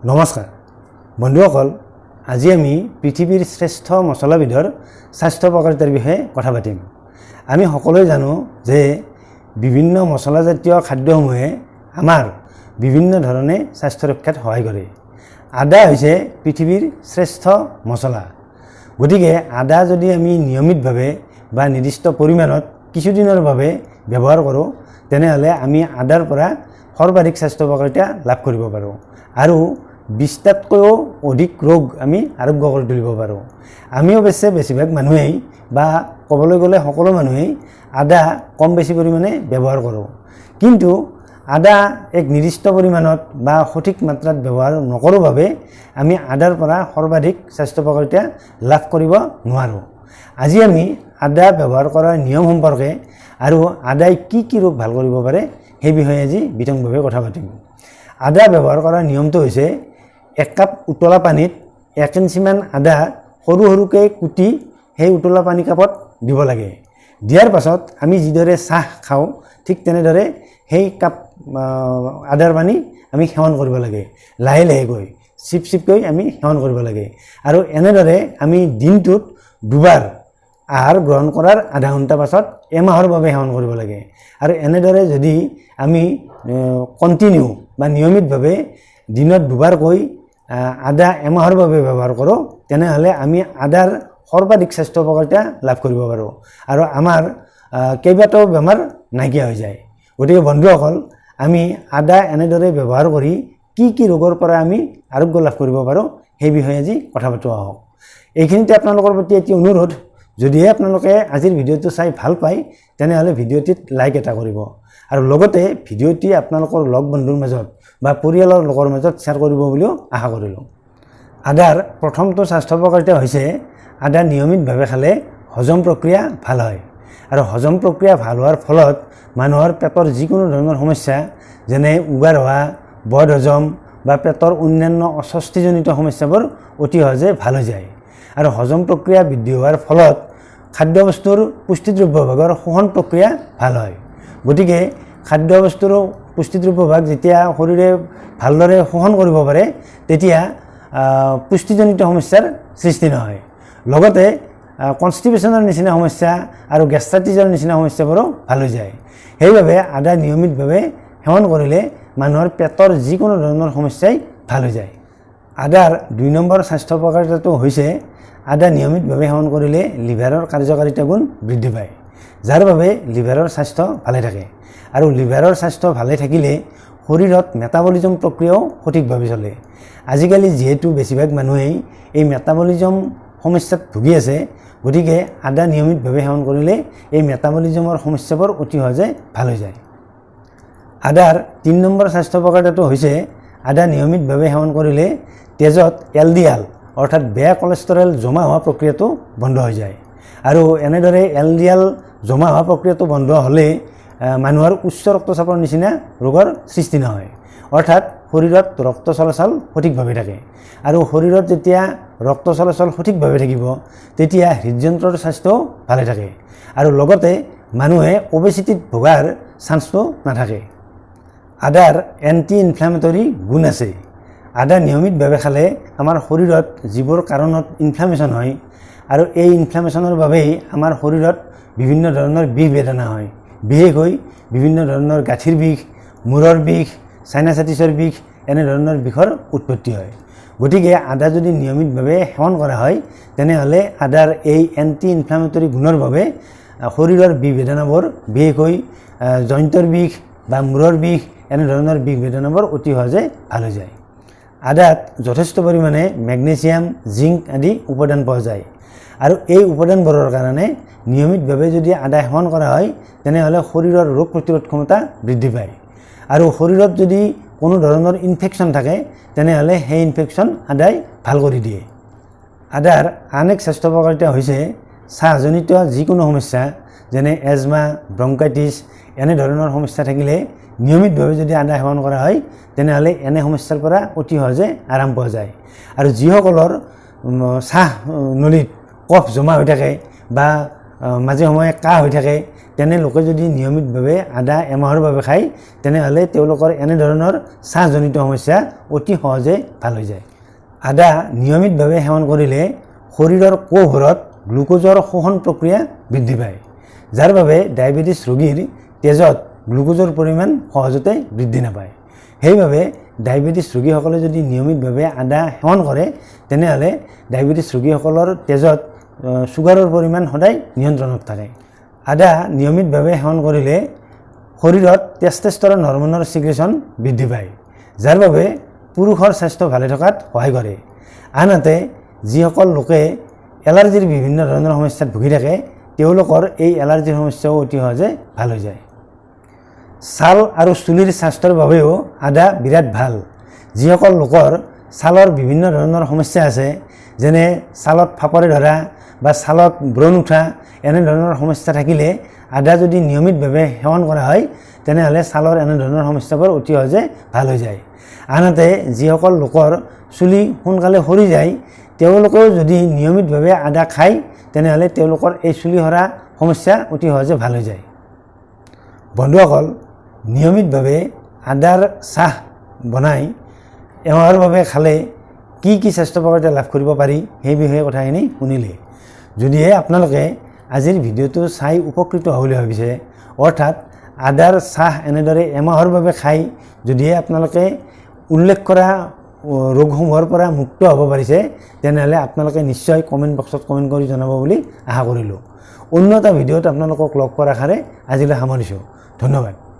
নমস্কাৰ বন্ধুসকল, আজি আমি পৃথিৱীৰ শ্ৰেষ্ঠ মছলাবিধৰ স্বাস্থ্য উপকাৰিতাৰ বিষয়ে কথা পাতিম। আমি সকলোৱে জানো যে বিভিন্ন মছলাজাতীয় খাদ্যসমূহে আমাৰ বিভিন্ন ধৰণে স্বাস্থ্য ৰক্ষাত সহায় কৰে। আদা হৈছে পৃথিৱীৰ শ্ৰেষ্ঠ মছলা। গতিকে আদা যদি আমি নিয়মিতভাৱে বা নিৰ্দিষ্ট পৰিমাণত কিছুদিনৰ বাবে ব্যৱহাৰ কৰোঁ, তেনেহ'লে আমি আদাৰ পৰা সৰ্বাধিক স্বাস্থ্য উপকাৰিতা লাভ কৰিব পাৰোঁ আৰু 20টাতকৈও অধিক ৰোগ আমি আৰোগ্য কৰি তুলিব পাৰোঁ। আমি অৱশ্যে বেছিভাগ মানুহেই বা ক'বলৈ গ'লে সকলো মানুহেই আদা কম বেছি পৰিমাণে ব্যৱহাৰ কৰোঁ, কিন্তু আদা এক নিৰ্দিষ্ট পৰিমাণত বা সঠিক মাত্ৰাত ব্যৱহাৰ নকৰোঁ বাবে আমি আদাৰ পৰা সৰ্বাধিক স্বাস্থ্য উপকাৰিতা লাভ কৰিব নোৱাৰোঁ। আজি আমি আদা ব্যৱহাৰ কৰাৰ নিয়ম সম্পৰ্কে আৰু আদাই কি ৰোগ ভাল কৰিব পাৰে সেই বিষয়ে আজি বিতংভাৱে কথা পাতিম। আদা ব্যৱহাৰ কৰাৰ নিয়মটো হৈছে 1 কাপ উতলা পানীত 1 ইঞ্চিমান আদা সৰু সৰুকৈ কুটি সেই উতলা পানী কাপত দিব লাগে। দিয়াৰ পাছত আমি যিদৰে চাহ খাওঁ ঠিক তেনেদৰে সেই কাপ আদাৰ পানী আমি সেৱন কৰিব লাগে। লাহে লাহেকৈ চিপকৈ আমি সেৱন কৰিব লাগে আৰু এনেদৰে আমি দিনটোত দুবাৰ আহাৰ গ্ৰহণ কৰাৰ আধা ঘণ্টা পাছত এমাহৰ বাবে সেৱন কৰিব লাগে। আৰু এনেদৰে যদি আমি কণ্টিনিউ বা নিয়মিতভাৱে দিনত দুবাৰকৈ আদা এমাহৰ বাবে ব্যৱহাৰ কৰোঁ, তেনেহ'লে আমি আদাৰ সৰ্বাধিক স্বাস্থ্য উপকাৰিতা লাভ কৰিব পাৰোঁ আৰু আমাৰ কেইবাটাও বেমাৰ নাইকিয়া হৈ যায়। গতিকে বন্ধুসকল, আমি আদা এনেদৰে ব্যৱহাৰ কৰি কি ৰোগৰ পৰা আমি আৰোগ্য লাভ কৰিব পাৰোঁ সেই বিষয়ে আজি কথা পাতোঁ আহক। এইখিনিতে আপোনালোকৰ প্ৰতি এটি অনুৰোধ, যদিহে আপোনালোকে আজিৰ ভিডিঅ'টো চাই ভাল পায় তেনেহ'লে ভিডিঅ'টিত লাইক এটা কৰিব আৰু লগতে ভিডিঅ'টি আপোনালোকৰ লগ বন্ধুৰ মাজত বা পৰিয়ালৰ লোকৰ মাজত শ্বেয়াৰ কৰিব বুলিও আশা কৰিলোঁ। আদাৰ প্ৰথমটো স্বাস্থ্য উপকাৰিতা হৈছে আদা নিয়মিতভাৱে খালে হজম প্ৰক্ৰিয়া ভাল হয় আৰু হজম প্ৰক্ৰিয়া ভাল হোৱাৰ ফলত মানুহৰ পেটৰ যিকোনো ধৰণৰ সমস্যা যেনে উগাৰ হোৱা, বদহজম বা পেটৰ অন্যান্য অস্বস্তিজনিত সমস্যাবোৰ অতি সহজে ভাল হৈ যায় আৰু হজম প্ৰক্ৰিয়া বৃদ্ধি হোৱাৰ ফলত খাদ্যবস্তুৰ পুষ্টিদ্ৰব্যভাগৰ শোষণ প্ৰক্ৰিয়া ভাল হয়। গতিকে খাদ্যবস্তুৰ পুষ্টিদ্ৰব্যভাগ যেতিয়া শৰীৰে ভালদৰে শোষণ কৰিব পাৰে তেতিয়া পুষ্টিজনিত সমস্যাৰ সৃষ্টি নহয়। লগতে কনষ্টিপেশ্যনৰ নিচিনা সমস্যা আৰু গেষ্ট্ৰাইটিছৰ নিচিনা সমস্যাবোৰো ভাল হৈ যায়। সেইবাবে আদা নিয়মিতভাৱে সেৱন কৰিলে মানুহৰ পেটৰ যিকোনো ধৰণৰ সমস্যাই ভাল হৈ যায়। আদাৰ 2 নম্বৰ স্বাস্থ্য উপকাৰিতাটো হৈছে আদা নিয়মিতভাৱে সেৱন কৰিলে লিভাৰৰ কাৰ্যকাৰিতা গুণ বৃদ্ধি পায়, যাৰ বাবে লিভাৰৰ স্বাস্থ্য ভালে থাকে আৰু লিভাৰৰ স্বাস্থ্য ভালে থাকিলে শৰীৰত মেটাবলিজম প্ৰক্ৰিয়াও সঠিকভাৱে চলে। আজিকালি যিহেতু বেছিভাগ মানুহেই এই মেটাবলিজম সমস্যাত ভুগি আছে, গতিকে আদা নিয়মিতভাৱে সেৱন কৰিলে এই মেটাবলিজমৰ সমস্যাবোৰ অতি সহজে ভাল হৈ যায়। আদাৰ 3 নম্বৰ স্বাস্থ্য উপকাৰিতাটো হৈছে আদা নিয়মিতভাৱে সেৱন কৰিলে তেজত LDL অৰ্থাৎ বেয়া কলেষ্ট্ৰল জমা হোৱা প্ৰক্ৰিয়াটো বন্ধ হৈ যায় আৰু এনেদৰে LDL জমা হোৱা প্ৰক্ৰিয়াটো বন্ধ হ'লে মানুহৰ উচ্চ ৰক্তচাপৰ নিচিনা ৰোগৰ সৃষ্টি নহয়, অৰ্থাৎ শৰীৰত ৰক্ত চলাচল সঠিকভাৱে থাকে আৰু শৰীৰত যেতিয়া ৰক্ত চলাচল সঠিকভাৱে থাকিব তেতিয়া হৃদযন্ত্ৰৰ স্বাস্থ্যও ভালে থাকে আৰু লগতে মানুহে অবেচিটিত ভোগাৰ চান্সটো নাথাকে। আদাৰ এণ্টি ইনফ্লেমেটৰী গুণ আছে। আদা নিয়মিতভাৱে খালে আমাৰ শৰীৰত যিবোৰ কাৰণত ইনফ্লেমেশ্যন হয় আৰু এই ইনফ্লেমেশ্যনৰ বাবেই আমাৰ শৰীৰত বিভিন্ন ধৰণৰ বিষ বেদনা হয়, বিশেষকৈ বিভিন্ন ধৰণৰ গাঁঠিৰ বিষ, মূৰৰ বিষ, চাইনাচাইটিছৰ বিষ, এনেধৰণৰ বিষৰ উৎপত্তি হয়। গতিকে আদা যদি নিয়মিতভাৱে সেৱন কৰা হয় তেনেহ'লে আদাৰ এই এণ্টি ইনফ্লেমেটৰী গুণৰ বাবে শৰীৰৰ বিষ বেদনাবোৰ, বিশেষকৈ জইণ্টৰ বিষ বা মূৰৰ বিষ, এনেধৰণৰ বিষ বেদনাবোৰ অতি সহজে ভাল হৈ যায়। আদাত যথেষ্ট পৰিমাণে মেগনেছিয়াম, জিংক আদি উপাদান পোৱা যায় আৰু এই উপাদানবোৰৰ কাৰণে নিয়মিতভাৱে যদি আদা সেৱন কৰা হয় তেনেহ'লে শৰীৰৰ ৰোগ প্ৰতিৰোধ ক্ষমতা বৃদ্ধি পায় আৰু শৰীৰত যদি কোনো ধৰণৰ ইনফেকশ্যন থাকে তেনেহ'লে সেই ইনফেকশ্যন আদাই ভাল কৰি দিয়ে। আদাৰ আন এক স্বাস্থ্য উপকাৰিতা হৈছে শ্বাসজনিত যিকোনো সমস্যা যেনে এজমা, ব্ৰংকাইটিছ এনেধৰণৰ সমস্যা থাকিলে নিয়মিতভাৱে যদি আদা সেৱন কৰা হয় তেনেহ'লে এনে সমস্যাৰ পৰা অতি সহজে আৰাম পোৱা যায় আৰু যিসকলৰ শ্বাস নলীত কফ জমা হৈ থাকে বা মাজে সময়ে কাহ হৈ থাকে তেনে লোকে যদি নিয়মিতভাৱে আদা এমাহৰ বাবে খায় তেনেহ'লে তেওঁলোকৰ এনেধৰণৰ চাহজনিত সমস্যা অতি সহজে ভাল হৈ যায়। আদা নিয়মিতভাৱে সেৱন কৰিলে শৰীৰৰ কোষবোৰত গ্লুক'জৰ শোষণ প্ৰক্ৰিয়া বৃদ্ধি পায়, যাৰ বাবে ডায়েবেটিছ ৰোগীৰ তেজত গ্লুক'জৰ পৰিমাণ সহজতে বৃদ্ধি নাপায়। সেইবাবে ডায়েবেটিছ ৰোগীসকলে যদি নিয়মিতভাৱে আদা সেৱন কৰে তেনেহ'লে ডায়েবেটিছ ৰোগীসকলৰ তেজত ছুগাৰৰ পৰিমাণ সদায় নিয়ন্ত্ৰণত থাকে। আদা নিয়মিতভাৱে সেৱন কৰিলে শৰীৰত টেষ্টোষ্টেৰন হৰম'নৰ ছিক্ৰেশ্যন বৃদ্ধি পায়, যাৰ বাবে পুৰুষৰ স্বাস্থ্য ভালে থকাত সহায় কৰে। আনহাতে যিসকল লোকে এলাৰ্জিৰ বিভিন্ন ধৰণৰ সমস্যাত ভুগি থাকে তেওঁলোকৰ এই এলাৰ্জিৰ সমস্যাও অতি সহজে ভাল হৈ যায়। ছাল আৰু চুলিৰ স্বাস্থ্যৰ বাবেও আদা বিৰাট ভাল। যিসকল লোকৰ ছালৰ বিভিন্ন ধৰণৰ সমস্যা আছে, যেনে ছালত ফাপৰে ধৰা বা ছালত ব্ৰণ উঠা, এনেধৰণৰ সমস্যা থাকিলে আদা যদি নিয়মিতভাৱে সেৱন কৰা হয় তেনেহ'লে ছালৰ এনেধৰণৰ সমস্যাবোৰ অতি সহজে ভাল হৈ যায়। আনহাতে যিসকল লোকৰ চুলি সোনকালে সৰি যায় তেওঁলোকেও যদি নিয়মিতভাৱে আদা খায় তেনেহ'লে তেওঁলোকৰ এই চুলি সৰা সমস্যা অতি সহজে ভাল হৈ যায়। বন্ধুসকল, নিয়মিতভাৱে আদাৰ চাহ বনাই এমাহৰ বাবে খালে কি কি স্বাস্থ্য উপকাৰিতা লাভ কৰিব পাৰি সেই বিষয়ে কথাখিনি শুনিলে। যদিহে আপোনালোকে আজিৰ ভিডিঅ'টো চাই উপকৃত হ'ব বুলি ভাবিছে, অৰ্থাৎ আদাৰ চাহ এনেদৰে এমাহৰ বাবে খাই যদিহে আপোনালোকে উল্লেখ কৰা ৰোগসমূহৰ পৰা মুক্ত হ'ব পাৰিছে তেনেহ'লে আপোনালোকে নিশ্চয় কমেণ্ট বক্সত কমেণ্ট কৰি জনাব বুলি আশা কৰিলোঁ। অন্য এটা ভিডিঅ'ত আপোনালোকক লগ পোৱাৰ আশাৰে আজিলৈ সামৰিছোঁ। ধন্যবাদ।